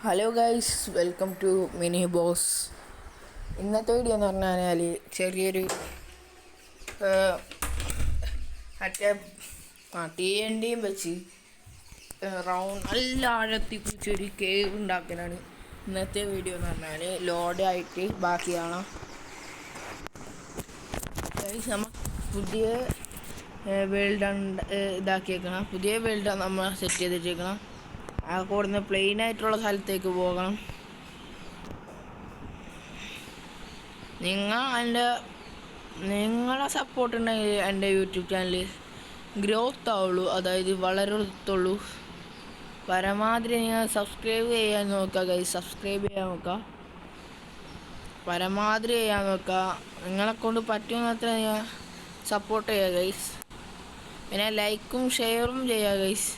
Hello guys, welcome to mini boss. ഇന്നത്തെ video എന്ന് പറഞ്ഞാൽ ചെറിയൊരു മറ്റേ TNTയും വെച്ച് റൗണ്ട് നല്ല ആഴത്തിൽ കുറിച്ചൊരു കേവ് ഉണ്ടാക്കാനാണ് ഇന്നത്തെ വീഡിയോ എന്ന് പറഞ്ഞാൽ. ലോഡായിട്ട് ബാക്കി കാണാം ഗൈസ്. നമ്മൾ പുതിയ വേൾഡ് ഇതാക്കിയേക്കണം. പുതിയ വേൾഡാണ് നമ്മൾ സെറ്റ് ചെയ്ത് വെച്ചേക്കണം. ആ കൂടുന്ന പ്ലെയിൻ ആയിട്ടുള്ള സ്ഥലത്തേക്ക് പോകണം. നിങ്ങളെ സപ്പോർട്ട് ഉണ്ടെങ്കിൽ എൻ്റെ യൂട്യൂബ് ചാനൽ ഗ്രോത്ത് ആവുള്ളൂ, അതായത് വളരത്തുള്ളൂ. പരമാവധി നിങ്ങൾ സബ്സ്ക്രൈബ് ചെയ്യാൻ നോക്കുക ഗൈസ്. സബ്സ്ക്രൈബ് ചെയ്യാൻ നോക്കുക, പരമാവധി ചെയ്യാൻ നോക്കുക. നിങ്ങളെക്കൊണ്ട് പറ്റുന്നത്ര നിങ്ങൾ സപ്പോർട്ട് ചെയ്യുക ഗൈസ്. പിന്നെ ലൈക്കും ഷെയറും ചെയ്യുക ഗൈസ്.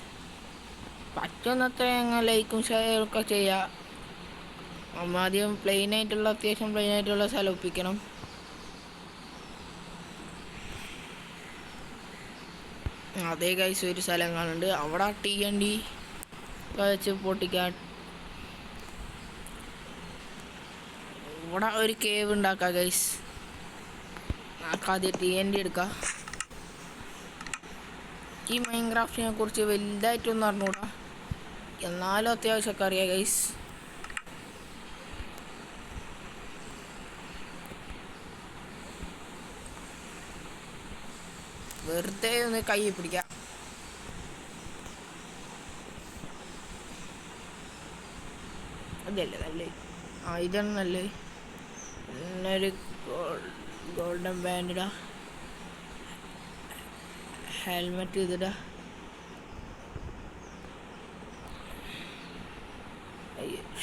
പറ്റുന്നത്ര ഞങ്ങൾ ലൈക്കും ഷെയറൊക്കെ ചെയ്യുക. ആദ്യം അത്യാവശ്യം പ്ലെയിൻ ആയിട്ടുള്ള സ്ഥലം ഒപ്പിക്കണം. അതേ ഗൈസ്, ഒരു സ്ഥലം കാണുന്നുണ്ട്. അവിടെ TNT വെച്ച് പൊട്ടിക്കാൻ ഇവിടെ ഒരു കേവ് ഉണ്ടാക്കാം ഗൈസ്. ആദ്യം TNT എടുക്കാം. ഈ മൈൻക്രാഫ്റ്റിനെ കുറിച്ച് വലുതായിട്ടൊന്നും അറിഞ്ഞൂടാ, എന്നാലും അത്യാവശ്യമൊക്കെ അറിയാം ഗൈസ്. വെറുതെ ഒന്ന് കൈ പിടിക്കാം. അതല്ലേ നല്ലേ? ഇതാണ് നല്ലേ. ഒരു ഗോൾഡൻ ബാൻഡ് ഇടാ, ഹെൽമെറ്റ് ഇതിടാ.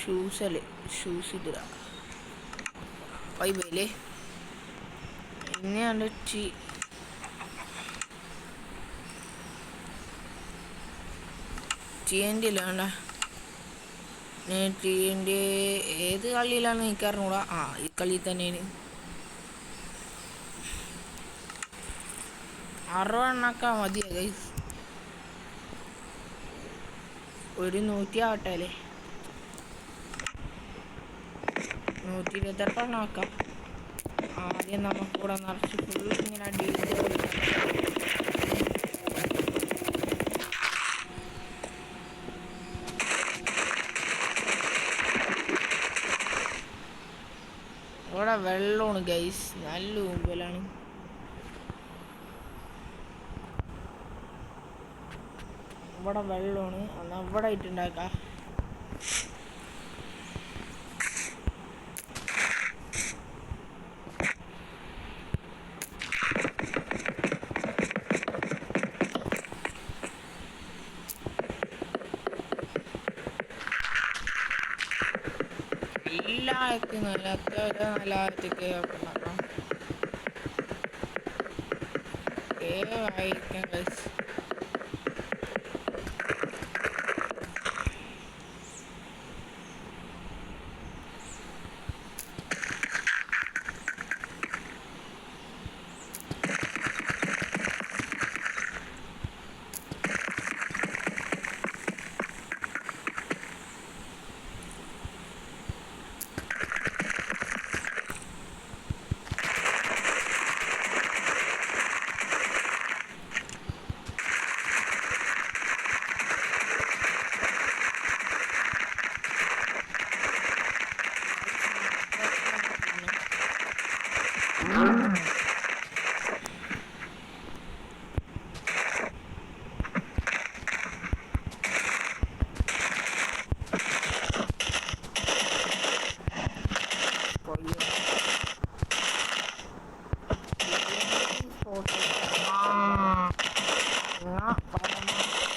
ഷൂസ് ഇതിടാ. പൈബല്ലേ ഇങ്ങനെയാണ് TNT ഇല്ലാണ്ട. TNT ഏത് കളിയിലാണ് എനിക്ക് അറിഞ്ഞൂടാ. ഈ കളി തന്നെയാണ്. 60 എണ്ണാക്കാൻ മതിയാ ഗൈസ്. ഒരു 100 ആവട്ടെ അല്ലേ, 128 എണ്ണാക്കാം. ആദ്യം നമുക്കിവിടെ നിറച്ച് ഫുൾ ഇങ്ങനെ അടിയിൽ ഇവിടെ വെള്ളമാണ് ഗൈസ്, നല്ല മുമ്പിലാണ്. ഇവിടെ വെള്ളമാണ്, എന്നാൽ ഇവിടെ ആയിട്ടുണ്ടാക്കാം. എല്ലാവർക്കും നല്ല ആഴത്തേക്ക് വായിക്കാം ഗൈസ്.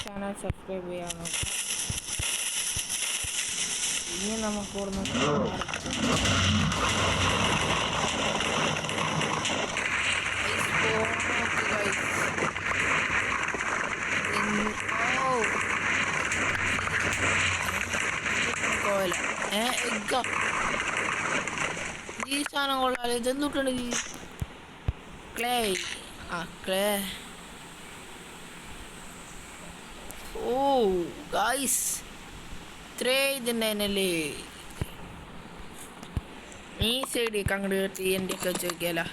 ചാനൽ സബ്സ്ക്രൈബ് ചെയ്യാൻ നോക്കാം. ഇനി നമുക്ക് ഈ സാധനം കൊള്ളാല്. ഇതെന്തുട്ടാണ് ക്ലേ? ക്ലേ. ഓ ഗൈസ്, ഇത്രേ ഇതുണ്ടായിരുന്നല്ലേ. ഈ സൈഡിലേക്ക് അങ്ങോട്ട് കെട്ടി എൻ്റെ ഒക്കെ വെച്ച് നോക്കിയാലോ.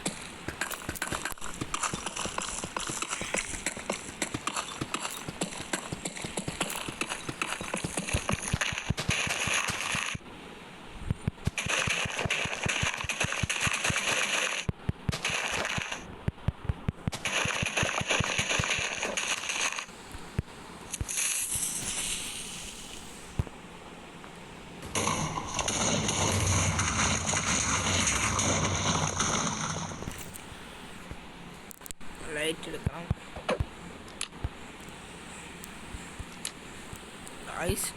ലൈറ്റ് എടുക്കണം.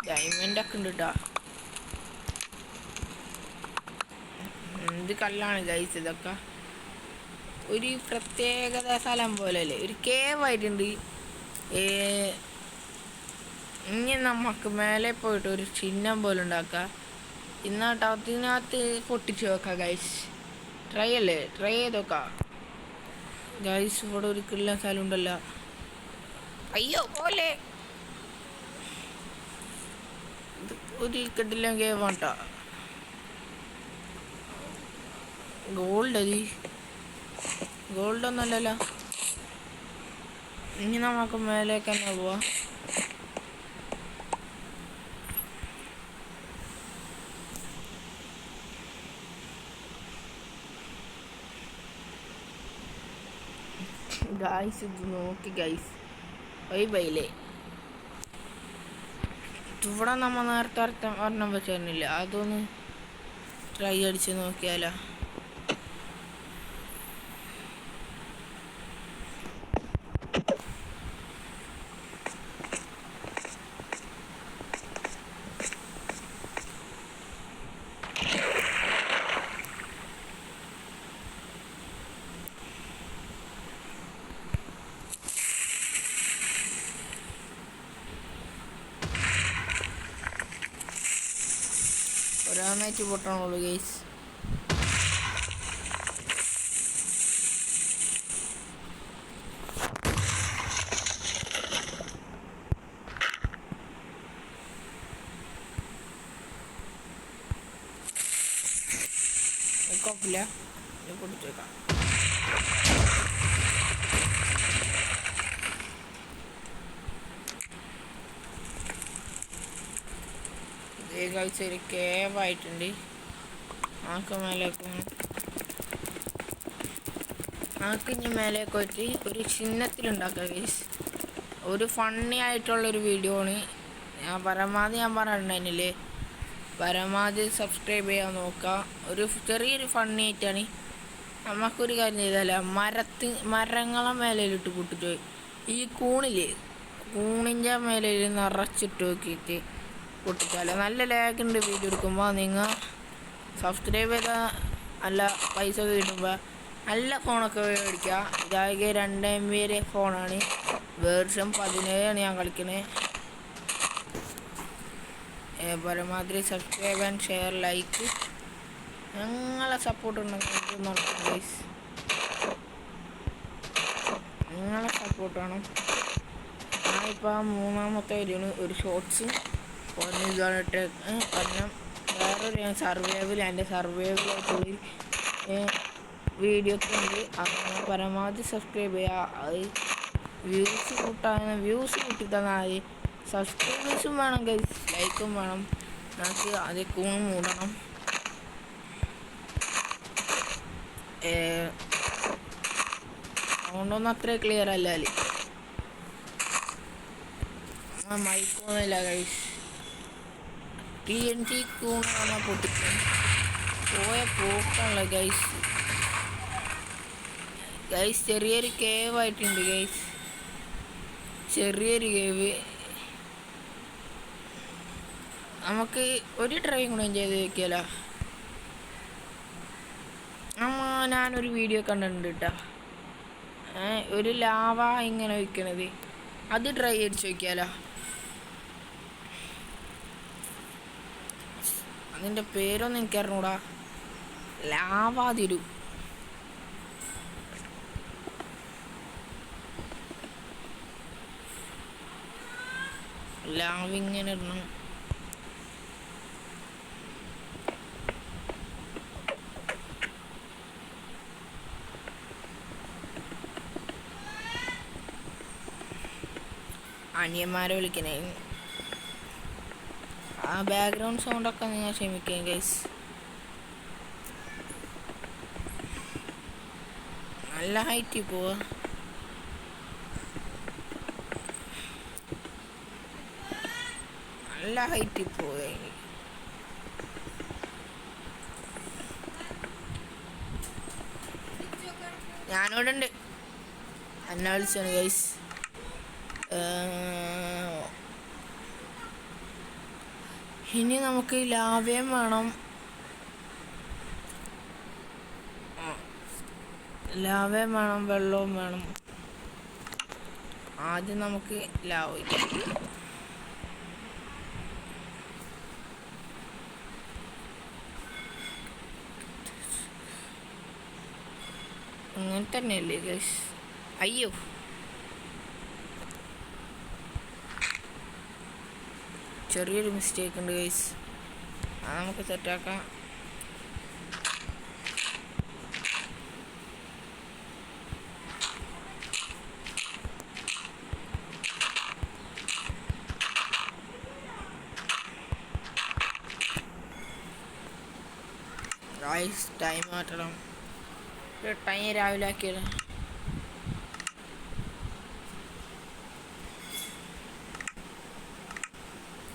ഡയമണ്ട് ഒക്കെ ഉണ്ട് കേട്ടോ. എന്ത് കല്ലാണ് ഗൈസ് ഇതൊക്കെ. ഒരു പ്രത്യേകത സ്ഥലം പോലെയല്ലേ, ഒരു കേവ് ആയിട്ടുണ്ട്. ഇനി നമുക്ക് മേലെ പോയിട്ട് ഒരു ചിഹ്നം പോലെ ഉണ്ടാക്കുക. ഇന്നാട്ടോ അതിനകത്ത് പൊട്ടിച്ച് വെക്കാം ഗൈസ്. ട്രൈ ചെയ്ത് നോക്കാം ഗൈസ്. ഇവിടെ ഒരു കിള്ള സ്ഥലം ഉണ്ടല്ലോ. അയ്യോ പോലെ ഒരു കിട്ടില്ല കേട്ടോ. ഗോൾഡൊന്നുമല്ലല്ലോ. ഇനി നമുക്ക് മേലേക്ക് തന്നെ പോവാ. ഗൈസ് ഇത് നോക്കി ഗൈസ്. ബൈലേ ഇവിടെ നമ്മൾ നേരത്തെ ഒരെണ്ണം വെച്ചിരുന്നില്ല. അതൊന്ന് ട്രൈ അടിച്ച് നോക്കിയാലോ. ഒരാഴ്ച പൊട്ടണുള്ളൂ ഗൈസ്. കുഴപ്പമില്ല, പൊട്ടിച്ചേക്കാം. ഒരു കേവായിട്ടുണ്ട്. ആക്ക് മേലേക്ക് ഇനി മേലേക്ക് വെച്ച് ഒരു ചിഹ്നത്തിലുണ്ടാക്കുക ഗൈസ്. ഒരു ഫണ്ണി ആയിട്ടുള്ളൊരു വീഡിയോ ആണ്. ഞാൻ പറഞ്ഞിട്ടുണ്ടായിരുന്നില്ലേ, പരമാവധി സബ്സ്ക്രൈബ് ചെയ്യാൻ നോക്കുക. ഒരു ചെറിയൊരു ഫണ്ണി ആയിട്ടാണ്. നമുക്കൊരു കാര്യം ചെയ്താലേ, മരങ്ങളെ മേലയിലിട്ട് പൊട്ടിച്ചു. ഈ കൂണിൻ്റെ മേലയിൽ നിറച്ചിട്ട് നോക്കിയിട്ട് പൊട്ടിച്ചാലോ. നല്ല ലാഗുണ്ട് വീഡിയോ എടുക്കുമ്പോൾ. നിങ്ങൾ സബ്സ്ക്രൈബ് ചെയ്താൽ നല്ല പൈസ കിട്ടുമ്പോൾ നല്ല ഫോണൊക്കെ മേടിക്കുക. ഇതാകെ 2 MB വരെ ഫോണാണ്. വേർഷൻ 17 ഞാൻ കളിക്കണേ. പരമാവധി സബ്സ്ക്രൈബ് ആൻഡ് ഷെയർ ലൈക്ക് നിങ്ങളെ സപ്പോർട്ട് ഉണ്ടെങ്കിൽ നോക്കാം ഗൈസ്. നിങ്ങളെ സപ്പോർട്ട് വേണം. ഞാനിപ്പോൾ 3ാമത്തെ വീഡിയോന് ഒരു ഷോർട്സ് പറഞ്ഞിട്ട് പറഞ്ഞ വേറൊരു എൻ്റെ സർവൈവലായിട്ടുള്ള വീഡിയോ ഒക്കെ ഉണ്ട്. അങ്ങനെ പരമാവധി സബ്സ്ക്രൈബ് ചെയ്യുക. അത് വ്യൂസ് കൂട്ടിത്തന്നാൽ സബ്സ്ക്രൈബേഴ്സും വേണം ഗൈസ്, ലൈക്കും വേണം. നമുക്ക് അതേ കൂണ് മൂടണം. അതുകൊണ്ടൊന്നും അത്ര ക്ലിയർ അല്ല. മൈക്കൊന്നുമില്ല ഗൈസ്. TNT കൂണ് പൊട്ടിക്കും പോയ പോക്കാണല്ലോ ഗൈസ്. ചെറിയൊരു കേവ് ആയിട്ടുണ്ട് ഗൈസ്. ചെറിയൊരു കേവ്. നമുക്ക് ഒരു ട്രൈ കൂടെ ചെയ്ത് നോക്കിയാലോ. ഞാനൊരു വീഡിയോ കണ്ടിട്ടുണ്ട് കേട്ടോ. ഒരു ലാവ ഇങ്ങനെ വയ്ക്കണത്, അത് ട്രൈ അടിച്ച് നോക്കിയാലോ. അതിൻ്റെ പേരൊന്നും എനിക്കറിഞ്ഞൂടാ. ലാവാതിരു ലാവിങ്ങനെ ഇടണം. അനിയന്മാരെ വിളിക്കണേ. ആ ബാക്ക്ഗ്രൗണ്ട് സൗണ്ടൊക്കെ നിങ്ങൾ ക്ഷമിക്കുക ഗൈസ്. നല്ല ഹൈറ്റിൽ പോവാ. നല്ല ഹൈറ്റിൽ പോവുക. ഞാനിവിടെ ഉണ്ട്. എന്നെ വിളിച്ചാണ് ഗൈസ്. ഇനി നമുക്ക് ലാവയും വേണം, വെള്ളവും വേണം. ആദ്യം നമുക്ക് ലാവ അങ്ങനെ തന്നെയല്ലേ ഗൈസ്? അയ്യോ, ചെറിയൊരു മിസ്റ്റേക്ക് ഉണ്ട് ഗൈസ്. അത് നമുക്ക് സെറ്റാക്കാം. ഗൈസ് ടൈം മാറ്റണം. ടൈം രാവിലെ ആക്കിയത്.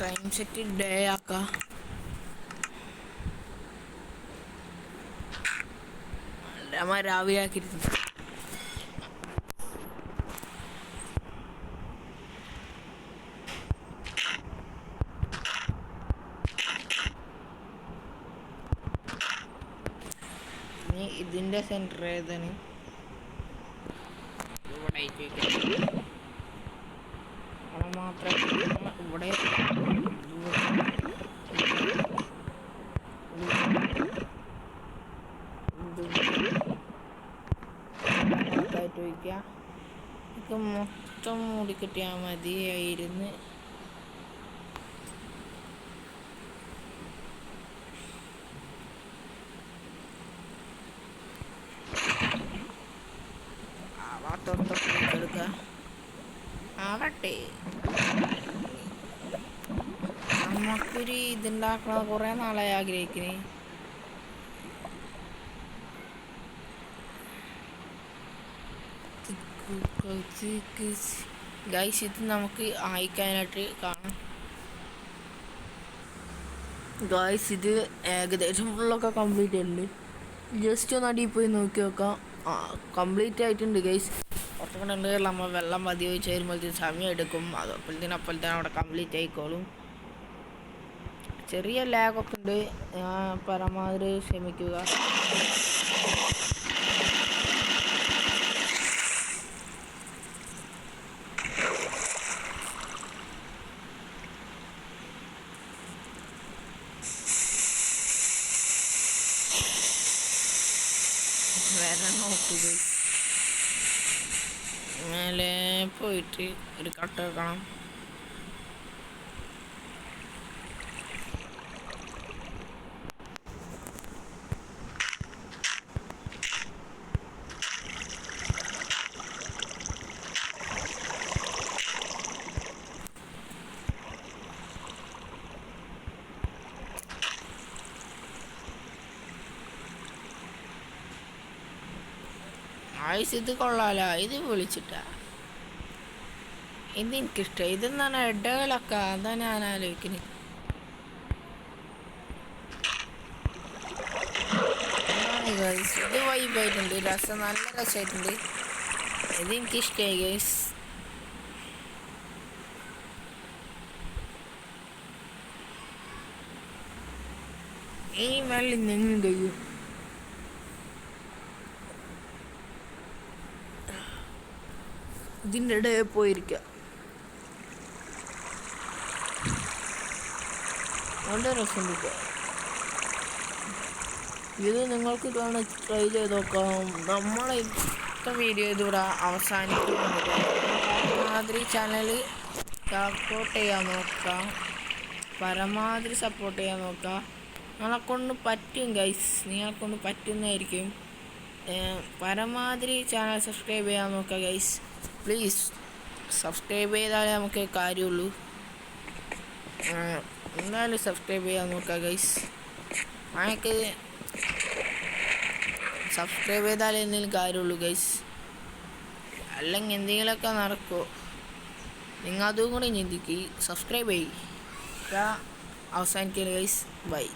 ടൈം സെറ്റ് ഡേ ആക്കാം. രാവിലെ ആക്കിയിരുന്നു. ഇനി ഇതിൻ്റെ സെൻറ്റർ ഏതാണ്? ഇവിടെ മാത്രം ഇവിടെ വയ്ക്കുക. ഇത് മൊത്തം മൂടിക്കിട്ടിയാൽ മതിയായിരുന്നു. എടുക്കുക ആവട്ടെ. നമുക്കൊരു ഇതുണ്ടാക്കണ കുറേ നാളായി ആഗ്രഹിക്കുന്നേ. ഗൈസ് ഇത് നമുക്ക് അയക്കാനായിട്ട് കാണാം. ഗൈസ് ഇത് ഏകദേശം ഫുള്ളൊക്കെ കംപ്ലീറ്റ് ആയിട്ടുണ്ട്. ജസ്റ്റ് ഒന്ന് അടിയിൽ പോയി നോക്കി നോക്കാം. കംപ്ലീറ്റ് ആയിട്ടുണ്ട് ഗൈസ്. കുറച്ചുകൂടെ ഉണ്ട്. നമ്മൾ വെള്ളം മതി ഒഴിച്ച് വരുമ്പോഴത്തേക്കും സമയം എടുക്കും. അപ്പോഴത്തേനും അവിടെ കംപ്ലീറ്റ് ആയിക്കോളും. ചെറിയ ലാഗൊക്കെ ഉണ്ട്. പരമാവധി ക്ഷമിക്കുക. വരാൻ നോക്കുക. മേലെ പോയിട്ട് ഒരു കട്ട വെക്കണം. ഇത് കൊള്ളാലോ. ഇത് വിളിച്ചിട്ടാ. ഇത് എനിക്കിഷ്ടം. ഇതെന്നാണ് ഇടകളൊക്കെ. അതാ ഞാൻ ആലോചിക്കുന്നത്. ഇത് വൈബായിട്ടുണ്ട്. നല്ല രസമായിട്ടുണ്ട്. ഇത് എനിക്കിഷ്ടമായി ഗൈസ്. ഈ വെള്ളം നിന്നും കഴിയും. ഇതിൻ്റെ ഇടയിൽ പോയിരിക്കുക. നല്ല രസമുണ്ട്. ഇത് നിങ്ങൾക്ക് ഇതാണ് ട്രൈ ചെയ്ത് നോക്കാം. നമ്മളെ ഇന്നത്തെ വീഡിയോ ഇതിവിടെ അവസാനിക്കുന്നുണ്ട്. പരമാതിരി ചാനൽ സപ്പോർട്ട് ചെയ്യാൻ നോക്കാം. നിങ്ങളെക്കൊണ്ട് പറ്റും ഗൈസ്. നിങ്ങളെക്കൊണ്ട് പറ്റുന്നതായിരിക്കും. പരമാതിരി ചാനൽ സബ്സ്ക്രൈബ് ചെയ്യാൻ നോക്കുക ഗൈസ്. പ്ലീസ് സബ്സ്ക്രൈബ് ചെയ്താലേ നമുക്ക് കാര്യമുള്ളൂ. എന്തായാലും സബ്സ്ക്രൈബ് ചെയ്യാൻ നോക്കാം ഗൈസ്. എനിക്ക് സബ്സ്ക്രൈബ് ചെയ്താലേ എന്തെങ്കിലും കാര്യമുള്ളൂ ഗൈസ്, അല്ലെങ്കിൽ എന്തെങ്കിലുമൊക്കെ നടക്കുമോ. നിങ്ങൾ അതും കൂടി ചിന്തിക്കുക. സബ്സ്ക്രൈബ് ചെയ്യുക. അവസാനിക്കുക ഗൈസ്. ബൈ.